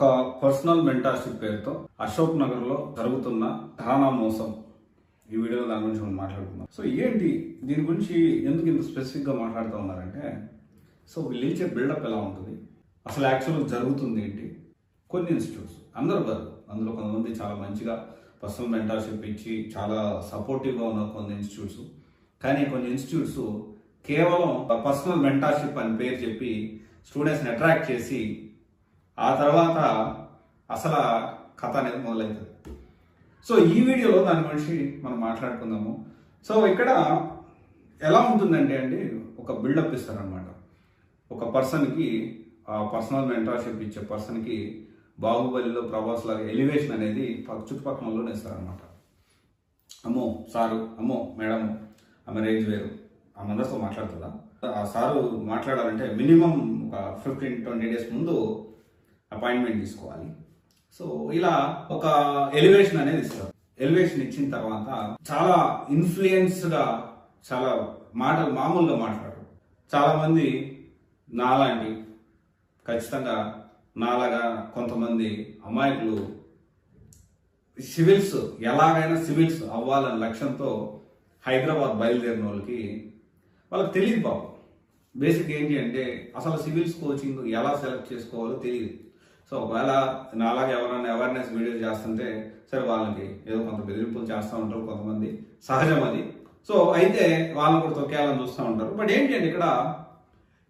ఒక personal mentorship పేరుతో అశోక్ నగర్ లో జరుగుతున్న ఘరానా మోసం ఈ వీడియోలో దాని గురించి మనం మాట్లాడుకుందాం. సో ఏంటి దీని గురించి ఎందుకు ఇంత స్పెసిఫిక్ గా మాట్లాడుతూ ఉన్నారంటే, సో వీళ్ళు ఇచ్చే బిల్డప్ ఎలా ఉంటుంది, అసలు యాక్చువల్గా జరుగుతుంది ఏంటి. కొన్ని ఇన్స్టిట్యూట్స్ అందరూ కాదు, అందులో కొంతమంది చాలా మంచిగా పర్సనల్ మెంటర్షిప్ ఇచ్చి చాలా సపోర్టివ్గా ఉన్న కొన్ని ఇన్స్టిట్యూట్స్, కానీ కొన్ని ఇన్స్టిట్యూట్స్ కేవలం పర్సనల్ మెంటర్షిప్ అని పేరు చెప్పి స్టూడెంట్స్ని అట్రాక్ట్ చేసి ఆ తర్వాత అసలు కథ అనేది మొదలవుతుంది. సో ఈ వీడియోలో దాని గురించి మనం మాట్లాడుకుందాము. సో ఇక్కడ ఎలా ఉంటుందంటే అండి, ఒక బిల్డప్ ఇస్తారనమాట. ఒక పర్సన్కి పర్సనల్ మెంటర్షిప్ ఇచ్చే పర్సన్కి బాహుబలిలో ప్రభాస్ లాగా ఎలివేషన్ అనేది చుట్టుపక్కలలోనే ఇస్తారనమాట. అమ్మో సారు, అమ్మో మేడం, ఆమె రేంజ్ వేరు, ఆమె అందరితో మాట్లాడుతుందా, ఆ సారు మాట్లాడాలంటే మినిమం ఒక 15-20 days ముందు అపాయింట్మెంట్ తీసుకోవాలి. సో ఇలా ఒక ఎలివేషన్ అనేది ఇస్తారు. ఎలివేషన్ ఇచ్చిన తర్వాత చాలా ఇన్ఫ్లుయెన్స్గా చాలా మాటలు మామూలుగా మాట్లాడరు. చాలా మంది నాలాంటి, ఖచ్చితంగా నాలాగా కొంతమంది అమాయకులు సివిల్స్ ఎలాగైనా సివిల్స్ అవ్వాలనే లక్ష్యంతో హైదరాబాద్ బయలుదేరిన వాళ్ళకి తెలియదు బాబు. బేసిక్ ఏంటి అంటే అసలు సివిల్స్ కోచింగ్ ఎలా సెలెక్ట్ చేసుకోవాలో తెలియదు. సో ఒకవేళ నాలాగా ఎవరైనా అవేర్నెస్ వీడియోస్ చేస్తుంటే సరే, వాళ్ళకి ఏదో కొంత బెదిరింపులు చేస్తూ ఉంటారు కొంతమంది, సహజం అది. సో అయితే వాళ్ళని కూడా తొక్కేయాలని చూస్తూ ఉంటారు. బట్ ఏంటి అంటే ఇక్కడ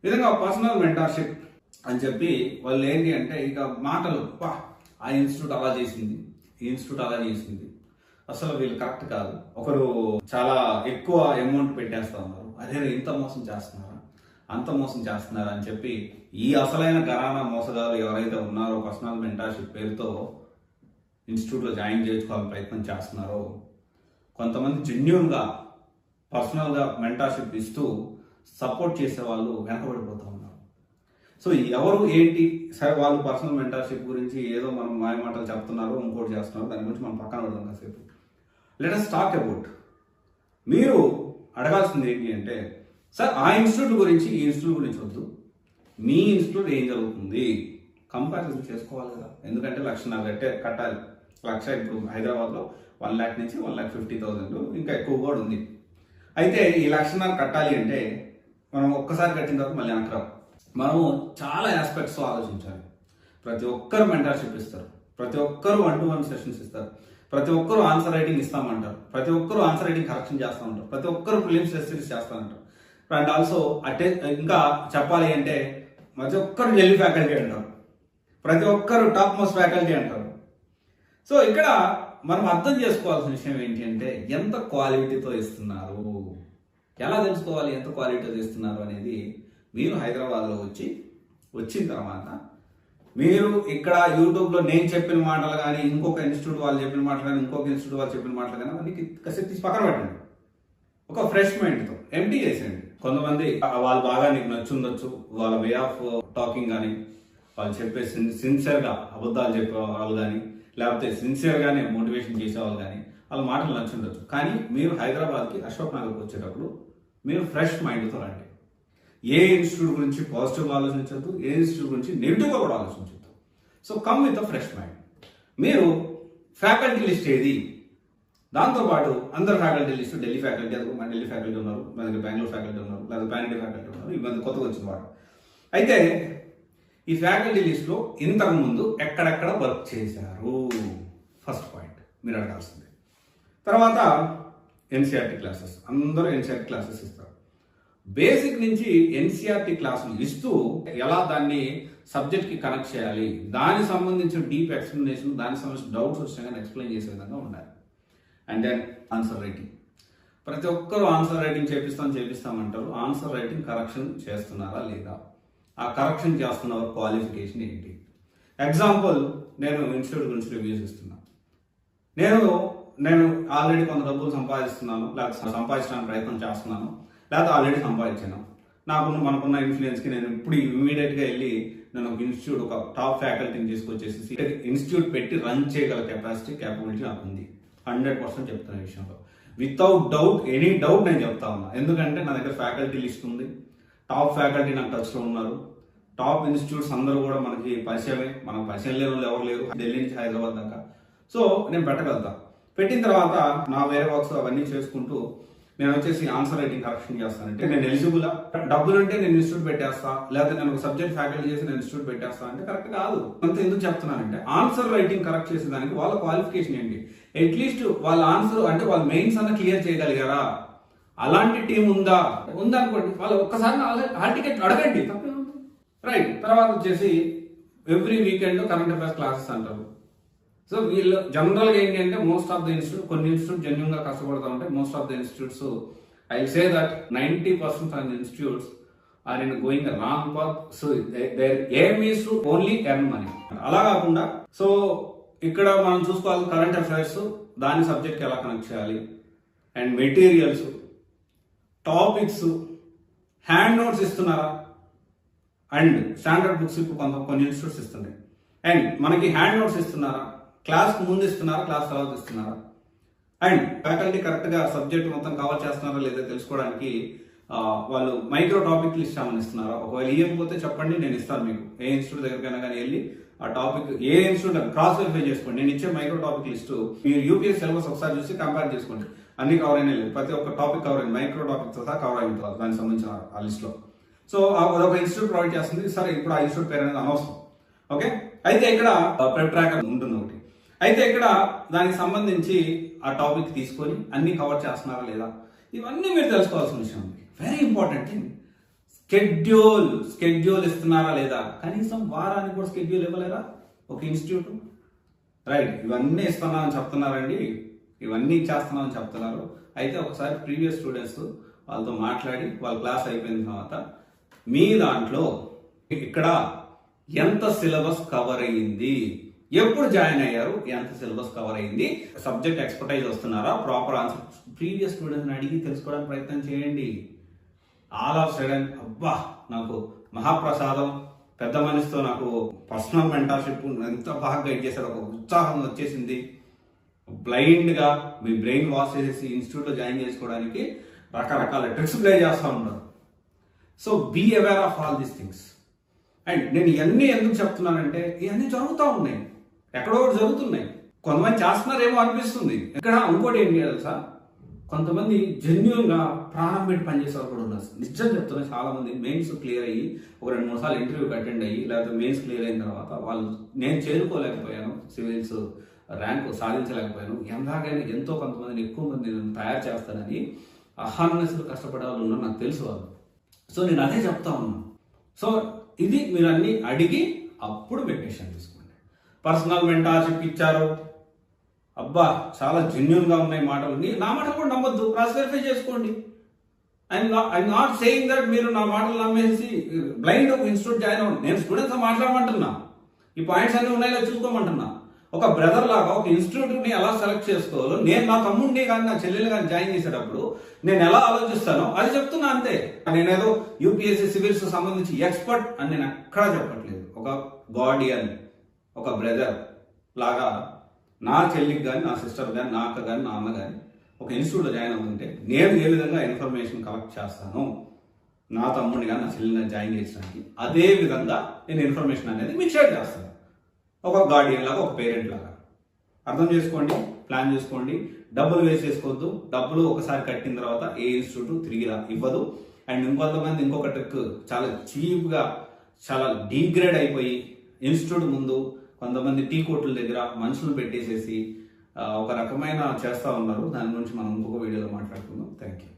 విధంగా పర్సనల్ మెంటర్షిప్ అని చెప్పి వాళ్ళు ఏంటి అంటే ఇక మాటలు, ఆ ఇన్స్టిట్యూట్ అలా చేసింది, ఈ ఇన్స్టిట్యూట్ అలా చేసింది, అసలు వీళ్ళు కరెక్ట్ కాదు, ఒకరు చాలా ఎక్కువ అమౌంట్ పెట్టేస్తా ఉన్నారు, అదే ఇంత మోసం చేస్తున్నారా, అంత మోసం చేస్తున్నారా అని చెప్పి ఈ అసలైన ఘరానా మోసగాలు ఎవరైతే ఉన్నారో పర్సనల్ మెంటర్షిప్ పేరుతో ఇన్స్టిట్యూట్లో జాయిన్ చేసుకోవాలని ప్రయత్నం చేస్తున్నారో, కొంతమంది జెన్యూన్గా పర్సనల్గా మెంటర్షిప్ ఇస్తూ సపోర్ట్ చేసే వాళ్ళు వెనకబడిపోతూ ఉన్నారు. సో ఎవరు ఏంటి సరే, వాళ్ళు పర్సనల్ మెంటర్షిప్ గురించి ఏదో మనం మాయమాటలు చెప్తున్నారు, ఇంకోటి చేస్తున్నారు, దాని గురించి మనం పక్కన పెడదాం కాసేపు. Let us talk about. మీరు అడగాల్సింది ఏంటి అంటే, సార్ ఆ ఇన్స్టిట్యూట్ గురించి ఈ ఇన్స్టిట్యూట్ గురించి వద్దు, మీ ఇన్స్టిట్యూట్ ఏం జరుగుతుంది కంపారిజన్ చేసుకోవాలి కదా. ఎందుకంటే 1,40,000 కట్టాలి. 1,00,000 ఇప్పుడు హైదరాబాద్లో 1 lakh నుంచి 1,50,000 ఇంకా ఎక్కువ కూడా ఉంది. అయితే ఈ 1,00,000 కట్టాలి అంటే మనం ఒక్కసారి కట్టిన తర్వాత మళ్ళీ వెనకరావు. మనము చాలా ఆస్పెక్ట్స్ ఆలోచించాలి. ప్రతి ఒక్కరు మెంటర్షిప్ ఇస్తారు, ప్రతి ఒక్కరు 1-to-1 సెషన్స్ ఇస్తారు, ప్రతి ఒక్కరు ఆన్సర్ రైటింగ్ ఇస్తామంటారు, ప్రతి ఒక్కరు ఆన్సర్ రైటింగ్ కరెక్షన్ చేస్తూ ఉంటారు, ప్రతి ఒక్కరు ప్రిలిమ్స్ టెస్ట్ సిరీస్ చేస్తామంటారు. అండ్ ఆల్సో ఇంకా చెప్పాలి అంటే ప్రతి ఒక్కరు జెల్లీ ఫ్యాకల్టీ అంటారు, ప్రతి ఒక్కరు టాప్ మోస్ట్ ఫ్యాకల్టీ అంటారు. సో ఇక్కడ మనం అర్థం చేసుకోవాల్సిన విషయం ఏంటి అంటే, ఎంత క్వాలిటీతో ఇస్తున్నారు, ఎలా తెలుసుకోవాలి ఎంత క్వాలిటీతో ఇస్తున్నారు అనేది. మీరు హైదరాబాద్లో వచ్చిన తర్వాత మీరు ఇక్కడ యూట్యూబ్లో నేను చెప్పిన మాటలు కానీ, ఇంకొక ఇన్స్టిట్యూట్ వాళ్ళు చెప్పిన మాటలు కానీ, ఇంకొక ఇన్స్టిట్యూట్ వాళ్ళు చెప్పిన మాటలు కానీ అన్ని కాసేపు తీసి పక్కన పెట్టండి. ఒక ఫ్రెష్ మైండ్తో ఎంటీ చేసేయండి. కొంతమంది వాళ్ళు బాగా నీకు నచ్చుండొచ్చు, వాళ్ళ వే ఆఫ్ టాకింగ్ కానీ, వాళ్ళు చెప్పే సిన్సియర్గా అబద్ధాలు చెప్పే వాళ్ళు కానీ, లేకపోతే సిన్సియర్గానే మోటివేషన్ చేసేవాళ్ళు కానీ, వాళ్ళ మాటలు నచ్చుండొచ్చు. కానీ మీరు హైదరాబాద్కి అశోక్ నగర్కి వచ్చేటప్పుడు మీరు ఫ్రెష్ మైండ్తో రండి. ఏ ఇన్స్టిట్యూట్ గురించి పాజిటివ్గా ఆలోచించద్దు, ఏ ఇన్స్టిట్యూట్ గురించి నెగిటివ్గా కూడా ఆలోచించద్దు. So come with a fresh mind. మీరు ఫ్యాకల్టీ లిస్ట్ ఏది, దాంతోపాటు అందరు ఫ్యాకల్టీ లిస్ట్ ఢిల్లీ ఫ్యాకల్టీ, అది మన ఢిల్లీ ఫ్యాకల్టీ ఉన్నారు, మన దగ్గర బెంగళూరు ఫ్యాకల్టీ ఉన్నారు, లేదా ప్యానిటీ ఫ్యాకల్టీ ఉన్నారు, ఇవన్నీ కొత్తగా వచ్చిన వాడు. అయితే ఈ ఫ్యాకల్టీ లిస్ట్లో ఇంతకు ముందు ఎక్కడెక్కడ వర్క్ చేశారు, ఫస్ట్ పాయింట్ మీరు అడగాల్సింది. తర్వాత ఎన్సీఆర్టీ క్లాసెస్, అందరూ ఎన్సీఆర్టీ క్లాసెస్ ఇస్తారు. బేసిక్ నుంచి ఎన్సీఆర్టీ క్లాసులు ఇస్తూ ఎలా దాన్ని సబ్జెక్ట్కి కనెక్ట్ చేయాలి, దానికి సంబంధించిన డీప్ ఎక్స్ప్లెనేషన్, దానికి సంబంధించిన డౌట్స్ వచ్చినా కానీ ఎక్స్ప్లెయిన్ చేసే విధంగా ఉండాలి. And then answer writing. ప్రతి ఒక్కరు ఆన్సర్ రైటింగ్ చేపిస్తామంటారు. ఆన్సర్ రైటింగ్ కరెక్షన్ చేస్తున్నారా లేదా, ఆ కరెక్షన్ చేస్తున్న క్వాలిఫికేషన్ ఏంటి. ఎగ్జాంపుల్, నేను ఇన్స్టిట్యూట్ గురించి రివ్యూస్ ఇస్తున్నాను. నేను ఆల్రెడీ కొంత డబ్బులు సంపాదిస్తున్నాను, లేకపోతే సంపాదించడానికి ప్రయత్నం చేస్తున్నాను, లేకపోతే ఆల్రెడీ సంపాదించాను. మనకున్న ఇన్ఫ్లుయెన్స్కి నేను ఇప్పుడు ఇమీడియట్గా వెళ్ళి నేను ఒక ఇన్స్టిట్యూట్, ఒక టాప్ ఫ్యాకల్టీని తీసుకొచ్చేసి ఇన్స్టిట్యూట్ పెట్టి రన్ చేయగల క్యాపబిలిటీ నాకు ఉంది. 100% చెప్తున్న విషయంలో, వితౌట్ డౌట్, ఎనీ డౌట్ నేను చెప్తా ఉన్నా. ఎందుకంటే నా దగ్గర ఫ్యాకల్టీ లిస్ట్ ఉంది, టాప్ ఫ్యాకల్టీ నాకు టచ్లో ఉన్నారు, టాప్ ఇన్స్టిట్యూట్స్ అందరూ కూడా మనకి పరిచయమే, మనకు పరిచయం లేని వాళ్ళు ఎవరు లేరు, ఢిల్లీ నుంచి హైదరాబాద్ దాకా. సో నేను పెట్టగలుగుతా. పెట్టిన తర్వాత నా వేరే వర్క్స్ అవన్నీ చేసుకుంటూ నేను వచ్చేసి ఆన్సర్ రైటింగ్ కరెక్షన్ చేస్తానంటే నేను ఎలిజిబులా, డబ్బులు అంటే నేను ఇన్స్టిట్యూట్ పెట్టేస్తా, లేకపోతే నేను ఒక సబ్జెక్ట్ ఫ్యాకల్టీ చేసి నేను ఇన్స్టిట్యూట్ పెట్టేస్తా అంటే కరెక్ట్ కాదు. అంత ఎందుకు చెప్తున్నానంటే ఆన్సర్ రైటింగ్ కరెక్ట్ చేసేదానికి వాళ్ళ క్వాలిఫికేషన్ ఏంటి, అట్లీస్ట్ వాళ్ళ ఆన్సర్ అంటే వాళ్ళ మెయిన్స్ అన్న క్లియర్ చేయగలిగారా, అలాంటి టీం ఉందనుకోండి, వాళ్ళు ఒక్కసారి హాల్ టికెట్ అడగండి, రైట్. తర్వాత వచ్చేసి every weekend current affairs classes అంటారు. సో వీళ్ళు జనరల్గా ఏంటి అంటే మోస్ట్ ఆఫ్ ద ఇన్స్టిట్యూట్, కొన్ని ఇన్స్టిట్యూట్ జెన్యూన్ గా కష్టపడతా ఉంటాయి. Most of the institutes I say that 90% of the institutes are in going wrong path. So their aim is to only earn money. అలా కాకుండా సో ఇక్కడ మనం చూసుకోవాలి కరెంట్ అఫైర్స్, దాని సబ్జెక్ట్ ఎలా కనెక్ట్ చేయాలి, and materials, topics, hand notes ఇస్తున్నారా, and standard books ఇప్పుడు కొన్ని ఇన్స్టిట్యూట్స్ ఇస్తున్నాయి, అండ్ మనకి హ్యాండ్ నోట్స్ ఇస్తున్నారా, క్లాస్ ముందు ఇస్తున్నారా, క్లాస్ తర్వాత ఇస్తున్నారా, అండ్ ఫ్యాకల్టీ కరెక్ట్ గా సబ్జెక్ట్ మొత్తం కవర్ చేస్తున్నారా లేదా తెలుసుకోవడానికి వాళ్ళు మైక్రో టాపిక్లు ఇస్తామని ఇస్తున్నారా. ఒకవేళ ఇవ్వకపోతే చెప్పండి, నేను ఇస్తాను మీకు. ఏ ఇన్స్టిట్యూట్ దగ్గరికైనా కానీ వెళ్ళి ఆ టాపిక్ ఏ ఇన్స్టిట్యూట్ క్రాస్ వెరిఫై చేసుకోండి. నేను ఇచ్చే మైక్రో టాపిక్ లిస్ట్ మీరు యూపీఎస్ సిలబస్ ఒకసారి చూసి కంపేర్ చేసుకోండి. అన్ని కవర్ అయినా లేదు, ప్రతి ఒక్క టాపిక్ కవర్ అయింది, మైక్రో టాపిక్ సహా కవర్ అయిన తర్వాత దానికి సంబంధించిన ఆ లిస్ట్ లో. సో అదొక ఇన్స్టిట్యూట్ ప్రొవైడ్ చేస్తుంది. సరే, ఇప్పుడు ఆ ఇన్స్టిట్యూట్ పేరు అనేది అనవసరం. ఓకే, అయితే ఇక్కడ ప్రెప్ ట్రాకర్ ఉంటుంది ఒకటి. అయితే ఇక్కడ దానికి సంబంధించి ఆ టాపిక్ తీసుకొని అన్ని కవర్ చేస్తున్నారా లేదా, ఇవన్నీ మీరు తెలుసుకోవాల్సిన విషయం. Very important thing. స్కెడ్యూల్ ఇస్తున్నారా లేదా, కనీసం వారానికి కూడా స్కెడ్యూల్ ఇవ్వలేరా ఒక ఇన్స్టిట్యూట్, రైట్. ఇవన్నీ ఇస్తున్నా అని చెప్తున్నారండి, ఇవన్నీ చేస్తున్నామని చెప్తున్నారు. అయితే ఒకసారి ప్రీవియస్ స్టూడెంట్స్ వాళ్ళతో మాట్లాడి వాళ్ళ క్లాస్ అయిపోయిన తర్వాత మీ దాంట్లో ఇక్కడ ఎంత సిలబస్ కవర్ అయ్యింది, ఎప్పుడు జాయిన్ అయ్యారు, ఎంత సిలబస్ కవర్ అయింది, సబ్జెక్ట్ ఎక్స్పర్టైజ్ వస్తున్నారా, ప్రాపర్ ఆన్సర్ ప్రీవియస్ స్టూడెంట్స్ అడిగి తెలుసుకోవడానికి ప్రయత్నం చేయండి. ఆల్ ఆఫ్ సడన్ అబ్బా నాకు మహాప్రసాదం, పెద్ద మనిషితో నాకు పర్సనల్ మెంటర్షిప్ ఎంత బాగా గైడ్ చేశారు, ఒక ఉత్సాహం వచ్చేసింది, బ్లైండ్ గా మీ బ్రెయిన్ వాష్ చేసేసి ఇన్స్టిట్యూట్ లో జాయిన్ చేసుకోవడానికి రకరకాల ట్రిక్స్ ప్లే చేస్తూ ఉంటారు. So be aware of all these things. And నేను ఇవన్నీ ఎందుకు చెప్తున్నానంటే ఇవన్నీ జరుగుతూ ఉన్నాయి, ఎక్కడో జరుగుతున్నాయి, కొంతమంది చేస్తున్నారేమో అనిపిస్తుంది. ఇక్కడ ఇంకోటి ఏంటి తెలుసా, కొంతమంది జెన్యున్ గా ప్రాణం పెట్టి పనిచేసే కూడా ఉన్నారు. నిజం చెప్తున్నా, చాలా మంది మెయిన్స్ క్లియర్ అయ్యి ఒక 2-3 సార్లు ఇంటర్వ్యూకి అటెండ్ అయ్యి లేకపోతే మెయిన్స్ క్లియర్ అయిన తర్వాత వాళ్ళు నేను చేరుకోలేకపోయాను, సివిల్స్ ర్యాంక్ సాధించలేకపోయాను, ఎలాగైనా ఎంతో కొంతమందిని ఎక్కువ మంది నేను తయారు చేస్తానని అహార్నెస్లు కష్టపడే వాళ్ళు ఉన్నారు, నాకు తెలుసు వాళ్ళు. సో నేను అదే చెప్తా ఉన్నాను. సో ఇది మీరు అన్ని అడిగి అప్పుడు మీరు డెసిషన్ తీసుకోండి. పర్సనల్ మెంటర్షిప్ ఇచ్చారు, అబ్బా చాలా జెన్యున్ గా ఉన్నాయి మాటలు, నా మాటలు కూడా నమ్మొద్దు, క్రాస్ వెరిఫై చేసుకోండి. ఐ నాట్ సేయింగ్ దట్ మీరు నా మాటలు నమ్మేసి బ్లైండ్ ఇన్స్టిట్యూట్ జాయిన్ అవ్వండి. నేను స్టూడెంట్స్ మాట్లాడమంటున్నా, ఈ పాయింట్స్ అన్ని ఉన్నాయో చూసుకోమంటున్నా. ఒక బ్రదర్ లాగా ఒక ఇన్స్టిట్యూట్ ని ఎలా సెలెక్ట్ చేసుకోవాలో, నేను నా తమ్ముడిని కానీ నా చెల్లెలు కానీ జాయిన్ చేసేటప్పుడు నేను ఎలా ఆలోచిస్తానో అది చెప్తున్నా అంతే. నేనేదో యూపీఎస్సీ సివిల్స్ సంబంధించి ఎక్స్పర్ట్ అని నేను ఎక్కడా చెప్పట్లేదు. ఒక గార్డియన్, ఒక బ్రదర్ లాగా నా చెల్లికి కానీ నా సిస్టర్ కానీ నా అక్క కానీ నా అన్న కానీ ఒక ఇన్స్టిట్యూట్లో జాయిన్ అవుతుంటే నేను ఏ విధంగా ఇన్ఫర్మేషన్ కలెక్ట్ చేస్తాను నా తమ్ముడిని కానీ నా చెల్లిని జాయిన్ చేసడానికి, అదే విధంగా నేను ఇన్ఫర్మేషన్ అనేది మీకు షేర్ చేస్తాను. ఒక గార్డియన్ లాగా, ఒక పేరెంట్ లాగా అర్థం చేసుకోండి, ప్లాన్ చేసుకోండి. డబ్బులు వేస్ట్ చేసుకోవద్దు. డబ్బులు ఒకసారి కట్టిన తర్వాత ఏ ఇన్స్టిట్యూట్ తిరిగి ఇవ్వదు. అండ్ ఇంకొంతమంది ఇంకొక ట్రిక్, చాలా చీప్గా చాలా డీగ్రేడ్ అయిపోయి ఇన్స్టిట్యూట్ ముందు కొంతమంది టీ కోట్ల దగ్గర మనుషులు పెట్టేసేసి ఒక రకమైన చేస్తూ ఉన్నారు. దాని గురించి మనం ఇంకొక వీడియోలో మాట్లాడుకుందాం. Thank you.